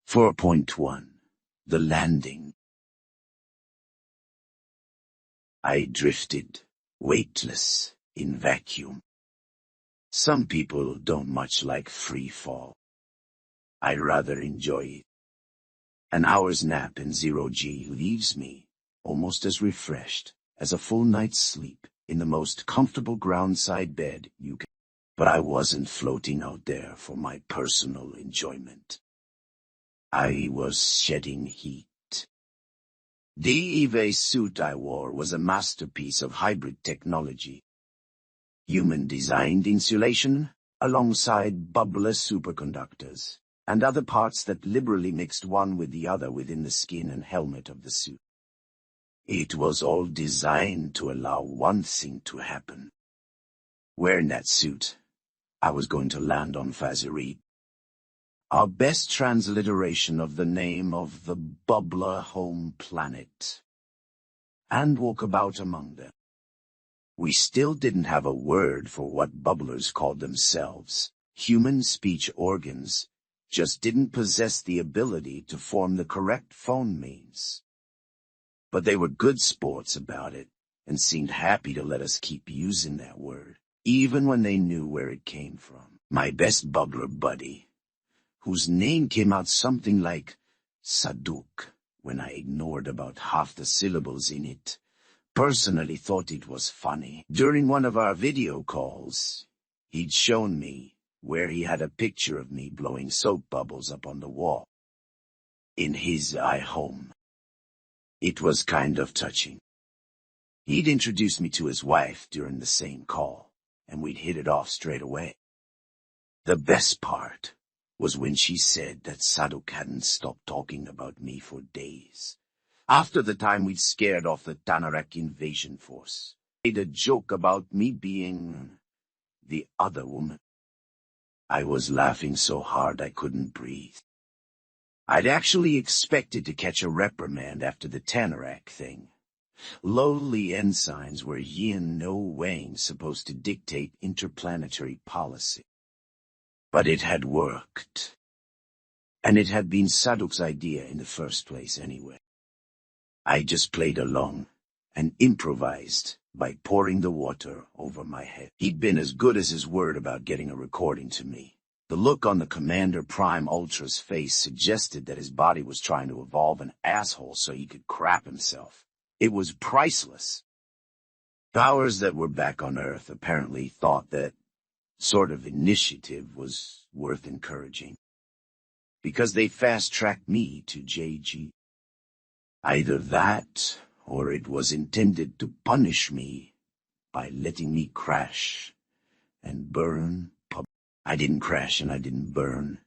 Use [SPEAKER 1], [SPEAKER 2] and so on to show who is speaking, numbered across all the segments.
[SPEAKER 1] 4.1 The Landing. I drifted, weightless, in vacuum. Some people don't much like free fall. I rather enjoy it. An hour's nap in 0G leaves me almost as refreshed as a full night's sleep in the most comfortable groundside bed you can. But I wasn't floating out there for my personal enjoyment. I was shedding heat. The EVA suit I wore was a masterpiece of hybrid technology. Human-designed insulation, alongside bubbler superconductors, and other parts that liberally mixed one with the other within the skin and helmet of the suit. It was all designed to allow one thing to happen. Wearing that suit, I was going to land on Fazerit, our best transliteration of the name of the bubbler home planet, and walk about among them. We still didn't have a word for what bubblers called themselves. Human speech organs just didn't possess the ability to form the correct phone means. But they were good sports about it, and seemed happy to let us keep using that word, even when they knew where it came from. My best bubbler buddy, whose name came out something like Saduk when I ignored about half the syllables in it, personally thought it was funny. During one of our video calls, he'd shown me where he had a picture of me blowing soap bubbles up on the wall in his home. It was kind of touching. He'd introduced me to his wife during the same call, and we'd hit it off straight away. The best part was when she said that Saduk hadn't stopped talking about me for days. After the time we'd scared off the Tanarak invasion force, made a joke about me being the other woman. I was laughing so hard I couldn't breathe. I'd actually expected to catch a reprimand after the Tanarak thing. Lowly ensigns were in no way supposed to dictate interplanetary policy. But it had worked. And it had been Saduk's idea in the first place anyway. I just played along and improvised by pouring the water over my head. He'd been as good as his word about getting a recording to me. The look on the Commander Prime Ultra's face suggested that his body was trying to evolve an asshole so he could crap himself. It was priceless. Powers that were back on Earth apparently thought that sort of initiative was worth encouraging, because they fast-tracked me to JG. Either that, or it was intended to punish me by letting me crash and burn. I didn't crash and I didn't burn.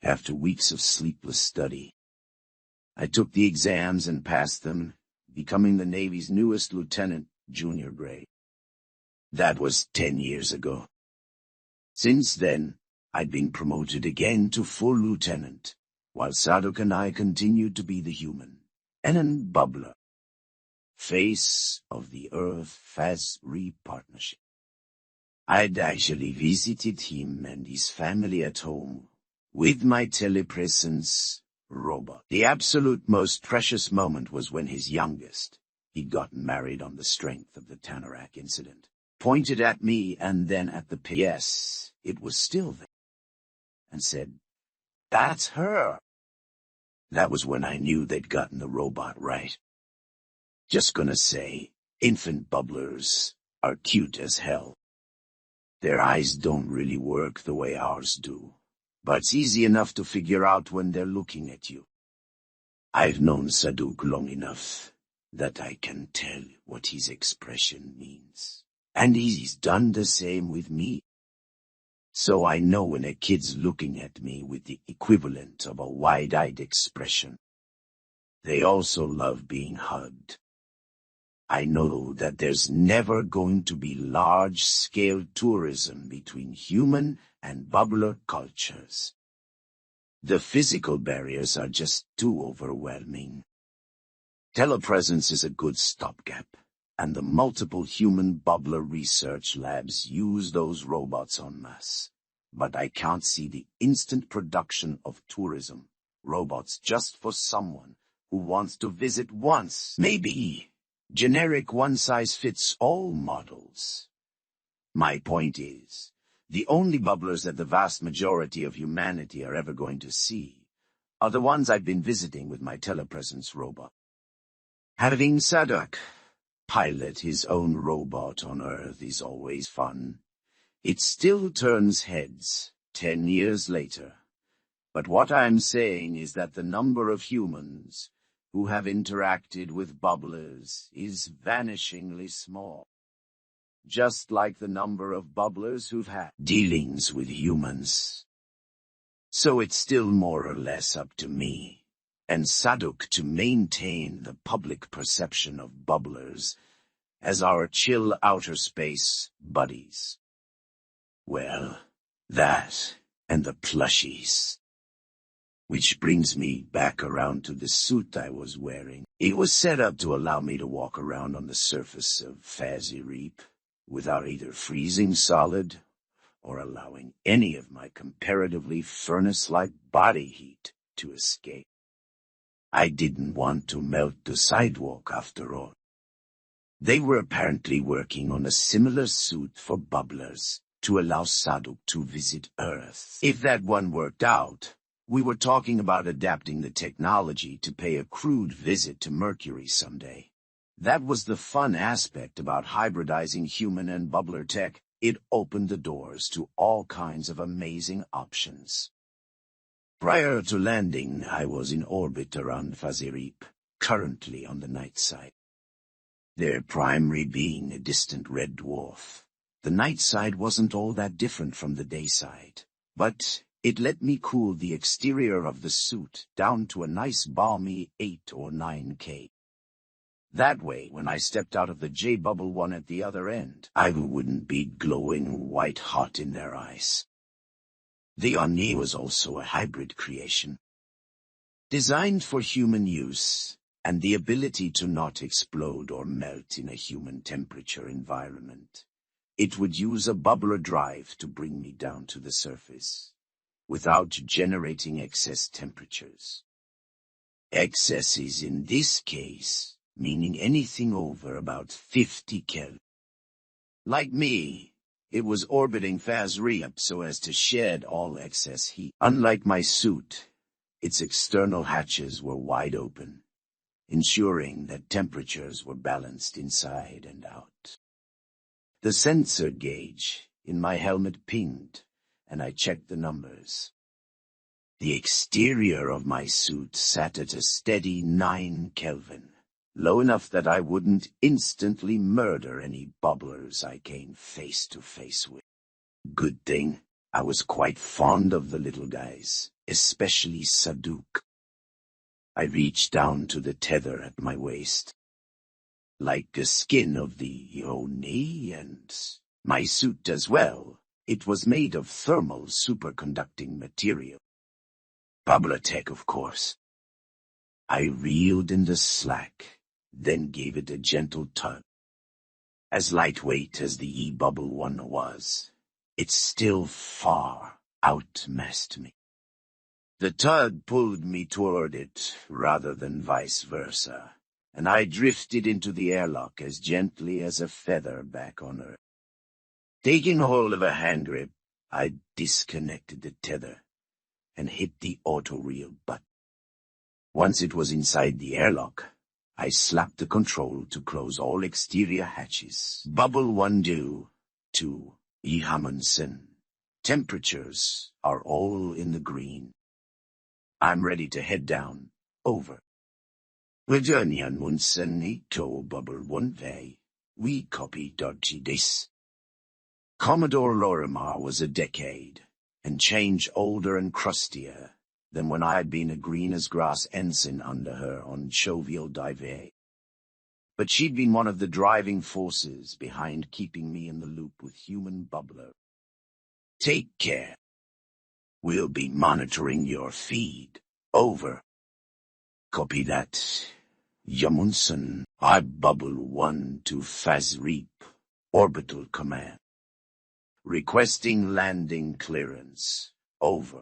[SPEAKER 1] After weeks of sleepless study, I took the exams and passed them, becoming the Navy's newest lieutenant, junior grade. That was 10 years ago. Since then, I'd been promoted again to full lieutenant, while Saduk and I continued to be the human, and bubbler, face of the Earth-Fazerit partnership. I'd actually visited him and his family at home with my telepresence robot. The absolute most precious moment was when his youngest, he'd gotten married on the strength of the Tanarak incident, pointed at me and then at the pig. Yes, it was still there, and said, "That's her." That was when I knew they'd gotten the robot right. Just gonna say, infant bubblers are cute as hell. Their eyes don't really work the way ours do, but it's easy enough to figure out when they're looking at you. I've known Saduk long enough that I can tell what his expression means, and he's done the same with me. So I know when a kid's looking at me with the equivalent of a wide-eyed expression. They also love being hugged. I know that there's never going to be large-scale tourism between human and bubbler cultures. The physical barriers are just too overwhelming. Telepresence is a good stopgap, and the multiple human bubbler research labs use those robots en masse. But I can't see the instant production of tourism Robots just for someone who wants to visit once. Maybe generic one-size-fits-all models. My point is, the only bubblers that the vast majority of humanity are ever going to see are the ones I've been visiting with my telepresence robot. Having Sadok pilot his own robot on Earth is always fun. It still turns heads 10 years later. But what I'm saying is that the number of humans who have interacted with bubblers is vanishingly small. Just like the number of bubblers who've had dealings with humans. So it's still more or less up to me and Sadok to maintain the public perception of bubblers as our chill outer space buddies. Well, that and the plushies. Which brings me back around to the suit I was wearing. It was set up to allow me to walk around on the surface of Fazireep without either freezing solid or allowing any of my comparatively furnace-like body heat to escape. I didn't want to melt the sidewalk after all. They were apparently working on a similar suit for bubblers to allow Sadok to visit Earth. If that one worked out, we were talking about adapting the technology to pay a crude visit to Mercury someday. That was the fun aspect about hybridizing human and bubbler tech. It opened the doors to all kinds of amazing options. Prior to landing, I was in orbit around Fazireep, currently on the night side. Their primary being a distant red dwarf. The night side wasn't all that different from the day side, but it let me cool the exterior of the suit down to a nice balmy 8 or 9K. That way, when I stepped out of the J-Bubble one at the other end, I wouldn't be glowing white hot in their eyes. The Oni was also a hybrid creation, designed for human use and the ability to not explode or melt in a human temperature environment. It would use a bubbler drive to bring me down to the surface, without generating excess temperatures. Excess is in this case meaning anything over about 50 Kelvin. Like me, it was orbiting Fazireep so as to shed all excess heat. Unlike my suit, its external hatches were wide open, ensuring that temperatures were balanced inside and out. The sensor gauge in my helmet pinged, and I checked the numbers. The exterior of my suit sat at a steady 9 Kelvin. Low enough that I wouldn't instantly murder any bubblers I came face to face with. Good thing I was quite fond of the little guys, especially Sadok. I reached down to the tether at my waist. Like the skin of the Oni and my suit as well, it was made of thermal superconducting material. Bubbler tech, of course. I reeled in the slack, then gave it a gentle tug. As lightweight as the E-Bubble one was, it still far outmassed me. The tug pulled me toward it rather than vice versa, and I drifted into the airlock as gently as a feather back on Earth. Taking hold of a hand grip, I disconnected the tether and hit the auto-reel button. Once it was inside the airlock, I slapped the control to close all exterior hatches. Bubble 1 due to Amundsen. Temperatures are all in the green. I'm ready to head down. Over. Return Amundsen to Bubble 1 Vey. We copy dodgy this. Commodore Lorimer was a decade, and change older and crustier than when I had been a green-as-grass ensign under her on Jovial Dive. But she'd been one of the driving forces behind keeping me in the loop with human bubbler. Take care. We'll be monitoring your feed. Over. Copy that. Amundsen, I Bubble 1 to Fazireep. Orbital command. Requesting landing clearance. Over.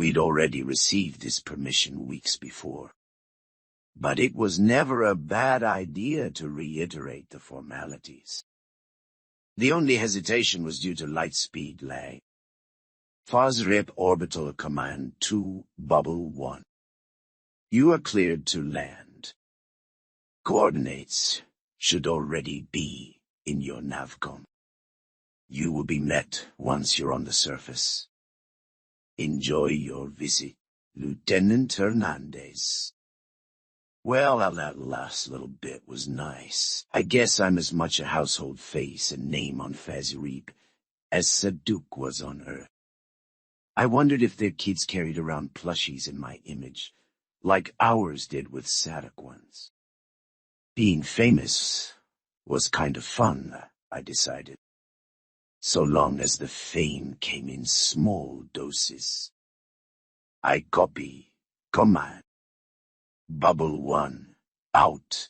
[SPEAKER 1] We'd already received this permission weeks before. But it was never a bad idea to reiterate the formalities. The only hesitation was due to light speed lag. FOSRIP Orbital Command 2, Bubble 1. You are cleared to land. Coordinates should already be in your navcom. You will be met once you're on the surface. Enjoy your visit, Lieutenant Hernandez. Well, that last little bit was nice. I guess I'm as much a household face and name on FOSRIP as Saduk was on Earth. I wondered if their kids carried around plushies in my image, like ours did with Saduk ones. Being famous was kind of fun, I decided. So long as the fame came in small doses. I copy. Command. Bubble 1. Out.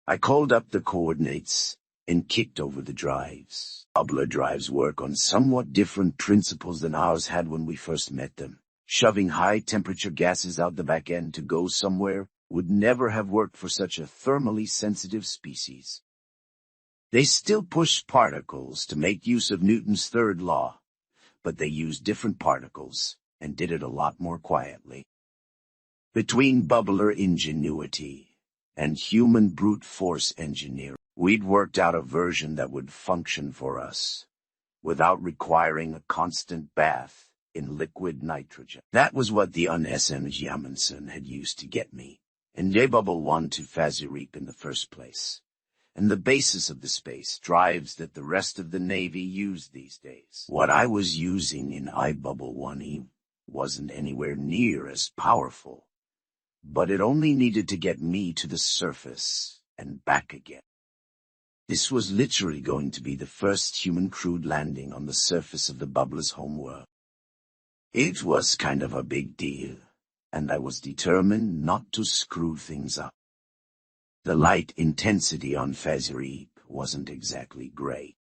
[SPEAKER 1] I called up the coordinates and kicked over the drives. Bubbler drives work on somewhat different principles than ours had when we first met them. Shoving high-temperature gases out the back end to go somewhere would never have worked for such a thermally sensitive species. They still pushed particles to make use of Newton's third law, but they used different particles and did it a lot more quietly. Between bubbler ingenuity and human brute force engineering, we'd worked out a version that would function for us, without requiring a constant bath in liquid nitrogen. That was what the UNSM Jamundsen had used to get me, and Bubble 1 to FOSRIP in the first place, and the basis of the space drives that the rest of the Navy use these days. What I was using in iBubble 1E wasn't anywhere near as powerful, but it only needed to get me to the surface and back again. This was literally going to be the first human crewed landing on the surface of the Bubbler's homeworld. It was kind of a big deal, and I was determined not to screw things up. The light intensity on FOSRIP wasn't exactly great,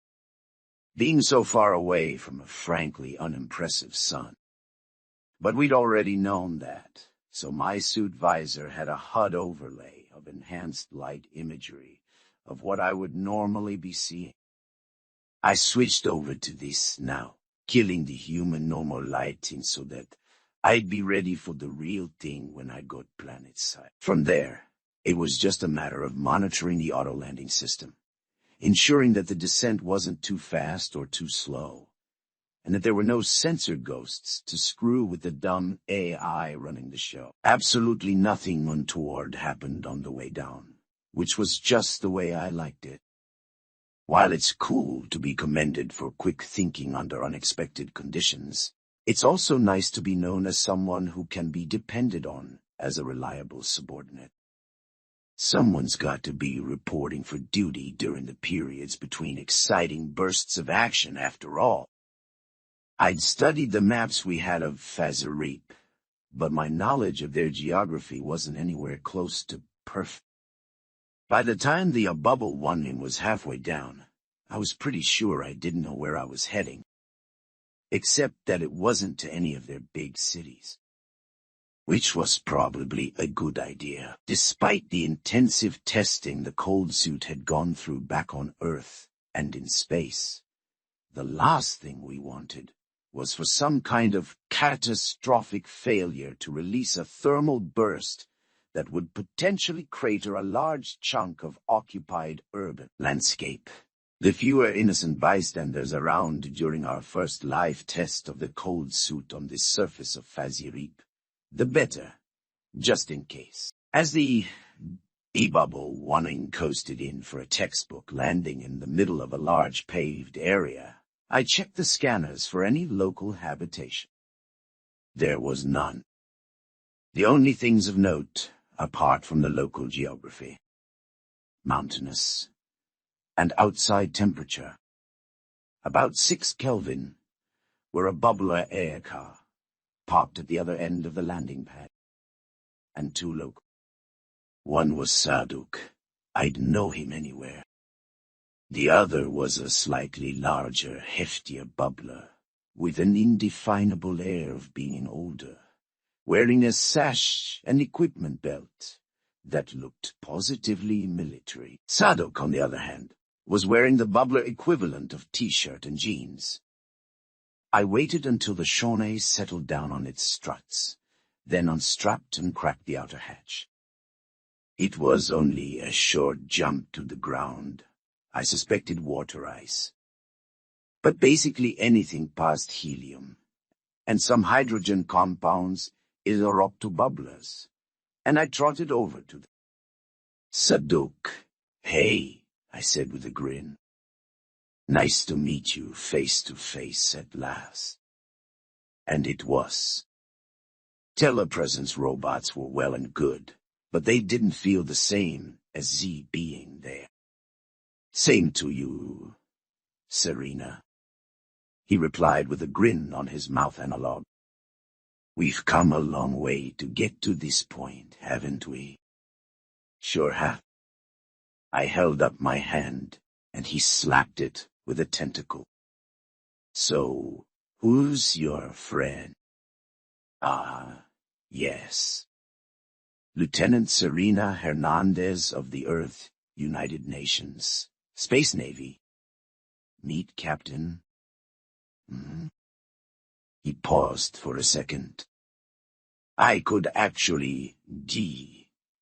[SPEAKER 1] being so far away from a frankly unimpressive sun. But we'd already known that, so my suit visor had a HUD overlay of enhanced light imagery of what I would normally be seeing. I switched over to this now, killing the human normal lighting so that I'd be ready for the real thing when I got planet side. From there, it was just a matter of monitoring the auto-landing system, ensuring that the descent wasn't too fast or too slow, and that there were no sensor ghosts to screw with the dumb AI running the show. Absolutely nothing untoward happened on the way down, which was just the way I liked it. While it's cool to be commended for quick thinking under unexpected conditions, it's also nice to be known as someone who can be depended on as a reliable subordinate. Someone's got to be reporting for duty during the periods between exciting bursts of action, after all. I'd studied the maps we had of FOSRIP, but my knowledge of their geography wasn't anywhere close to perfect. By the time the Bubble 1 was halfway down, I was pretty sure I didn't know where I was heading, except that it wasn't to any of their big cities. Which was probably a good idea. Despite the intensive testing the cold suit had gone through back on Earth and in space, the last thing we wanted was for some kind of catastrophic failure to release a thermal burst that would potentially crater a large chunk of occupied urban landscape. The fewer innocent bystanders around during our first live test of the cold suit on the surface of FOSRIP, the better, just in case. As the E-Bubble 1 coasted in for a textbook landing in the middle of a large paved area, I checked the scanners for any local habitation. There was none. The only things of note, apart from the local geography, mountainous, and outside temperature, about 6 Kelvin, were a bubbler air car, parked at the other end of the landing pad, and 2 local. One was Saduk. I'd know him anywhere. The other was a slightly larger, heftier bubbler, with an indefinable air of being older, wearing a sash and equipment belt that looked positively military. Sadok, on the other hand, was wearing the bubbler equivalent of t-shirt and jeans. I waited until the Shawnee settled down on its struts, then unstrapped and cracked the outer hatch. It was only a short jump to the ground. I suspected water ice. But basically anything past helium, and some hydrogen compounds is a rock to bubblers, and I trotted over to them. Sadok, hey, I said with a grin. Nice to meet you face to face at last. And it was. Telepresence robots were well and good, but they didn't feel the same as Z being there. Same to you, Serena. He replied with a grin on his mouth analog. We've come a long way to get to this point, haven't we? Sure have. I held up my hand, and he slapped it with a tentacle. So, who's your friend? Ah, yes. Lieutenant Serena Hernandez of the Earth, United Nations, Space Navy. Meet Captain. He paused for a second. I could actually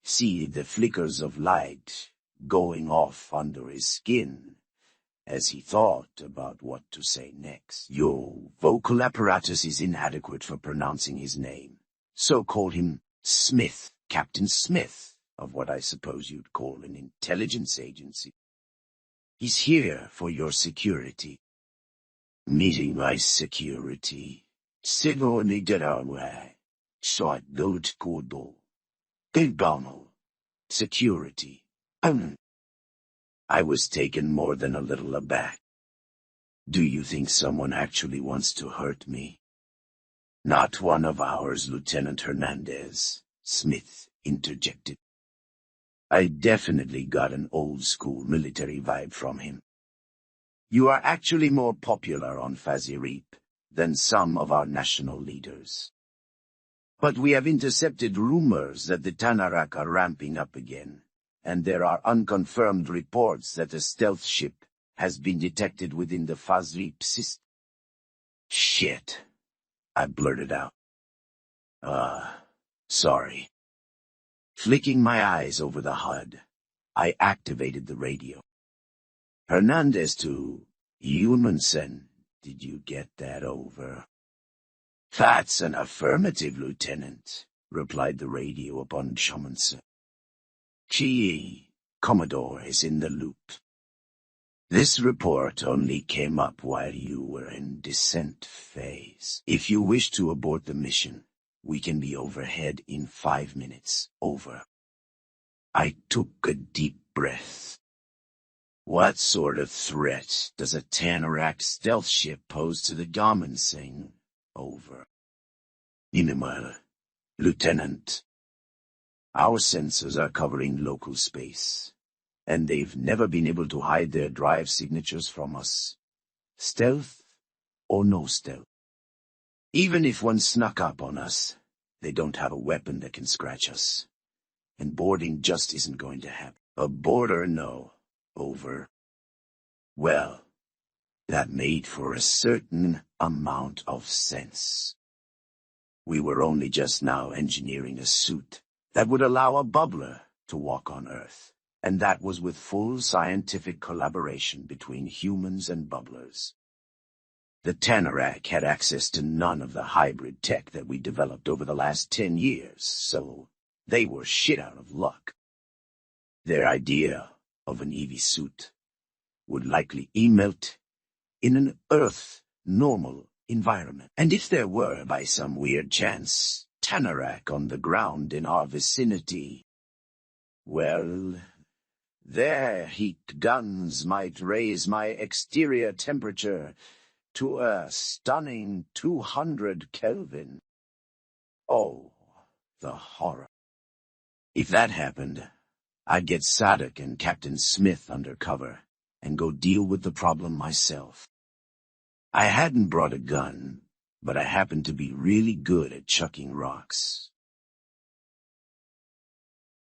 [SPEAKER 1] see the flickers of light going off under his skin as he thought about what to say next. Your vocal apparatus is inadequate for pronouncing his name, so call him Smith, Captain Smith, of what I suppose you'd call an intelligence agency. He's here for your security. Meeting my security. Sigo ni derawe. Short goat kodo. Gilbano. Security. I was taken more than a little aback. Do you think someone actually wants to hurt me? Not one of ours, Lieutenant Hernandez, Smith interjected. I definitely got an old-school military vibe from him. You are actually more popular on Fazirip than some of our national leaders. But we have intercepted rumors that the Tanarak are ramping up again, and there are unconfirmed reports that a stealth ship has been detected within the Fazirip system. Shit, I blurted out. Sorry. Flicking my eyes over the HUD, I activated the radio. Hernandez to Humanson, did you get that over? That's an affirmative, Lieutenant, replied the radio upon Humanson. Gee, Commodore is in the loop. This report only came up while you were in descent phase. If you wish to abort the mission, we can be overhead in 5 minutes. Over. I took a deep breath. What sort of threat does a Tanarak stealth ship pose to the Garmensing? Over. Minimal, Lieutenant. Our sensors are covering local space, and they've never been able to hide their drive signatures from us. Stealth or no stealth. Even if one snuck up on us, they don't have a weapon that can scratch us. And boarding just isn't going to happen. A boarder, no. Over. Well, that made for a certain amount of sense. We were only just now engineering a suit that would allow a bubbler to walk on Earth, and that was with full scientific collaboration between humans and bubblers. The Tanarak had access to none of the hybrid tech that we developed over the last 10 years, so they were shit out of luck. Their idea of an EV suit would likely emelt in an Earth-normal environment. And if there were, by some weird chance, Tanarak on the ground in our vicinity, well, their heat guns might raise my exterior temperature to a stunning 200 Kelvin. Oh, the horror. If that happened, I'd get Sadok and Captain Smith under cover and go deal with the problem myself. I hadn't brought a gun, but I happened to be really good at chucking rocks.